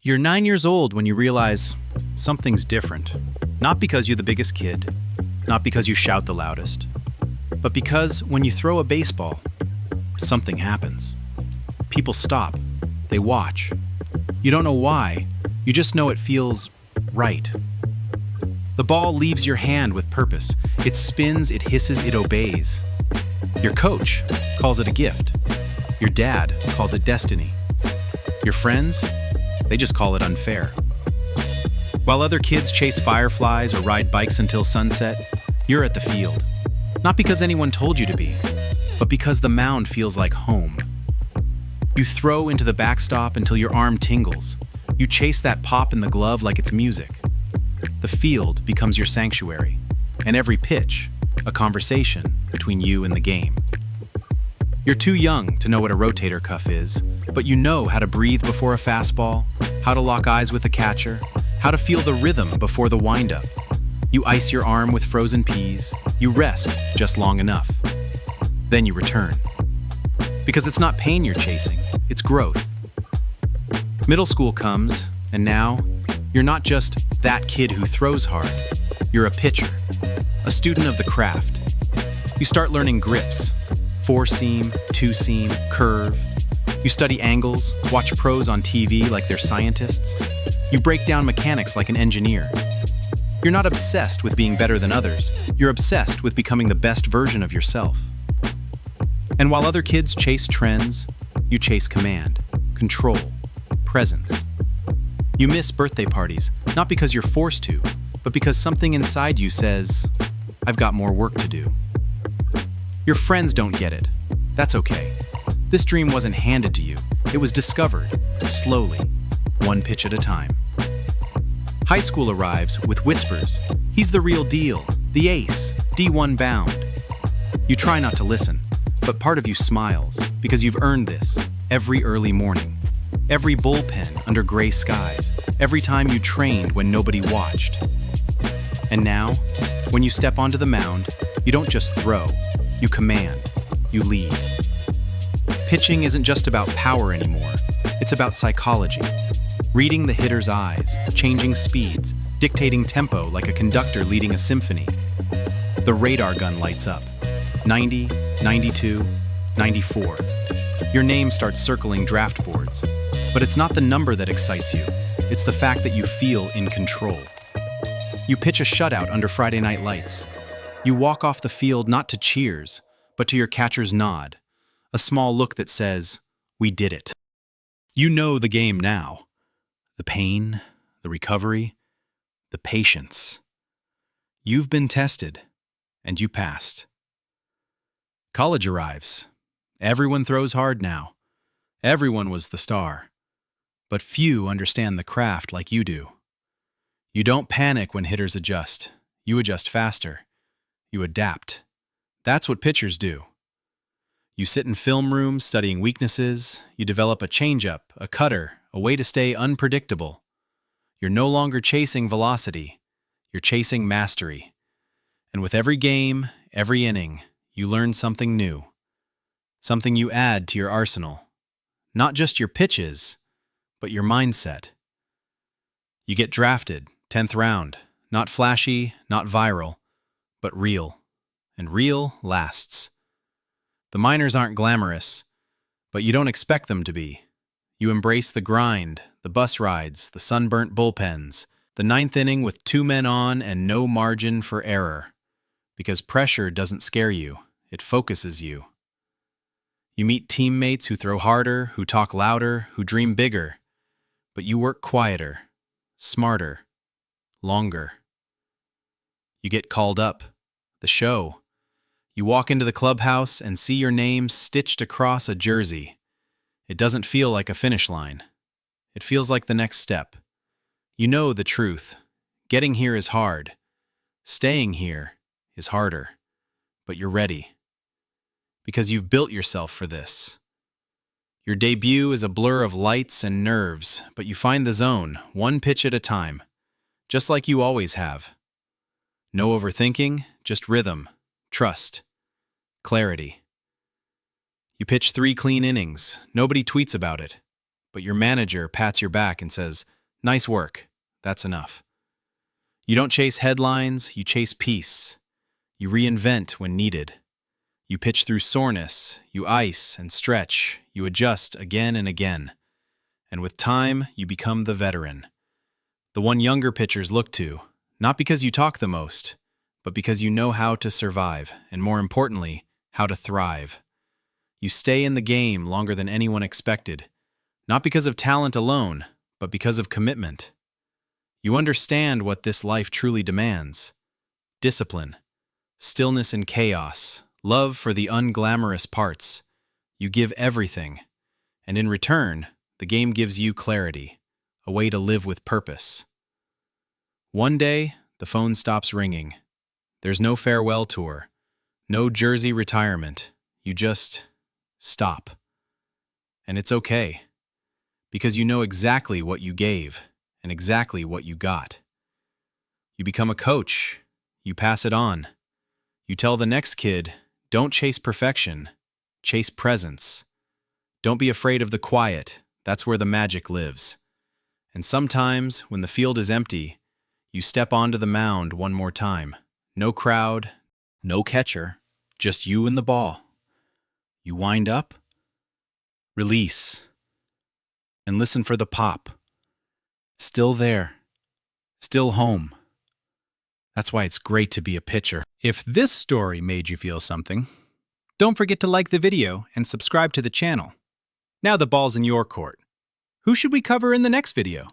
You're 9 years old when you realize something's different. Not because you're the biggest kid, not because you shout the loudest, but because when you throw a baseball, something happens. People stop. They watch. You don't know why, you just know it feels right. The ball leaves your hand with purpose. It spins, it hisses, it obeys. Your coach calls it a gift. Your dad calls it destiny. Your friends, they just call it unfair. While other kids chase fireflies or ride bikes until sunset, you're at the field. Not because anyone told you to be, but because the mound feels like home. You throw into the backstop until your arm tingles. You chase that pop in the glove like it's music. The field becomes your sanctuary, and every pitch, a conversation between you and the game. You're too young to know what a rotator cuff is, but you know how to breathe before a fastball, how to lock eyes with a catcher, how to feel the rhythm before the windup. You ice your arm with frozen peas. You rest just long enough. Then you return. Because it's not pain you're chasing, it's growth. Middle school comes, and now, you're not just that kid who throws hard. You're a pitcher, a student of the craft. You start learning grips, four-seam, two-seam, curve. You study angles, watch pros on TV like they're scientists. You break down mechanics like an engineer. You're not obsessed with being better than others. You're obsessed with becoming the best version of yourself. And while other kids chase trends, you chase command, control, presence. You miss birthday parties, not because you're forced to, but because something inside you says, I've got more work to do. Your friends don't get it. That's okay. This dream wasn't handed to you. It was discovered, slowly, one pitch at a time. High school arrives with whispers. He's the real deal, the ace, D1 bound. You try not to listen, but part of you smiles because you've earned this every early morning, every bullpen under gray skies, every time you trained when nobody watched. And now, when you step onto the mound, you don't just throw, you command, you lead. Pitching isn't just about power anymore, it's about psychology. Reading the hitter's eyes, changing speeds, dictating tempo like a conductor leading a symphony. The radar gun lights up. 90, 92, 94. Your name starts circling draft boards. But it's not the number that excites you. It's the fact that you feel in control. You pitch a shutout under Friday night lights. You walk off the field not to cheers, but to your catcher's nod. A small look that says, we did it. You know the game now. The pain, the recovery, the patience. You've been tested, and you passed. College arrives. Everyone throws hard now. Everyone was the star. But few understand the craft like you do. You don't panic when hitters adjust. You adjust faster. You adapt. That's what pitchers do. You sit in film rooms studying weaknesses. You develop a changeup, a cutter, a way to stay unpredictable. You're no longer chasing velocity. You're chasing mastery. And with every game, every inning, you learn something new. Something you add to your arsenal. Not just your pitches, but your mindset. You get drafted, 10th round. Not flashy, not viral, but real. And real lasts. The minors aren't glamorous, but you don't expect them to be. You embrace the grind, the bus rides, the sunburnt bullpens, the ninth inning with 2 men on and no margin for error. Because pressure doesn't scare you, it focuses you. You meet teammates who throw harder, who talk louder, who dream bigger. But you work quieter, smarter, longer. You get called up, the show. You walk into the clubhouse and see your name stitched across a jersey. It doesn't feel like a finish line. It feels like the next step. You know the truth. Getting here is hard. Staying here is harder. But you're ready. Because you've built yourself for this. Your debut is a blur of lights and nerves, but you find the zone, one pitch at a time. Just like you always have. No overthinking, just rhythm, trust, clarity. You pitch 3 clean innings. Nobody tweets about it. But your manager pats your back and says, Nice work. That's enough. You don't chase headlines, you chase peace. You reinvent when needed. You pitch through soreness, you ice and stretch, you adjust again and again. And with time, you become the veteran. The one younger pitchers look to, not because you talk the most, but because you know how to survive, and more importantly, how to thrive. You stay in the game longer than anyone expected, not because of talent alone, but because of commitment. You understand what this life truly demands: discipline, stillness in chaos, love for the unglamorous parts. You give everything, and in return, the game gives you clarity, a way to live with purpose. One day, the phone stops ringing. There's no farewell tour, no jersey retirement. You just stop. And it's okay, because you know exactly what you gave and exactly what you got. You become a coach. You pass it on. You tell the next kid, don't chase perfection, chase presence. Don't be afraid of the quiet. That's where the magic lives. And sometimes, when the field is empty, you step onto the mound one more time. No crowd, no catcher, just you and the ball. You wind up, release, and listen for the pop. Still there, still home. That's why it's great to be a pitcher. If this story made you feel something, don't forget to like the video and subscribe to the channel. Now the ball's in your court. Who should we cover in the next video?